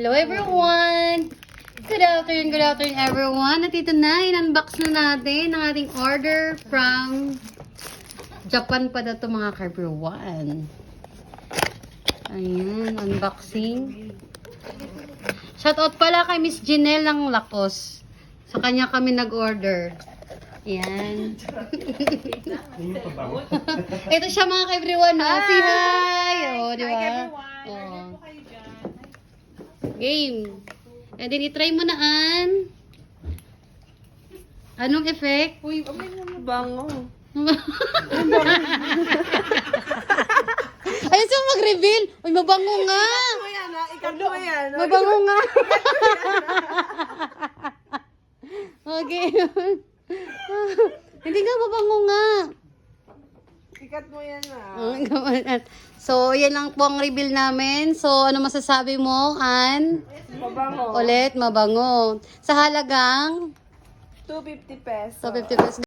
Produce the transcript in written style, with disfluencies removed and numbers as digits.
Hello everyone! Good afternoon everyone! At ito na, in-unbox na natin ang ating order from Japan pa na ito mga ka-everyone. Ayan, unboxing. Shoutout pala kay Miss Janelle ng Lacos. Sa kanya kami nag-order. Ayan. Ito siya mga ka-everyone. Say hi! O, di ba? Hi everyone! Oh. Order po kayo dyan. Game. And then, itry mo na, Ann. Anong effect? Uy, bango. Ayun siya mag-reveal. Uy, mabango nga. Ikat mo yan. Mabango nga. Okay. Hindi nga, mabango nga. Ikat mo yan So, yan lang po ang reveal namin. So, ano masasabi mo, Ann? Mabango. Ulit, mabango. Sa halagang 250 pesos. 50 pesos.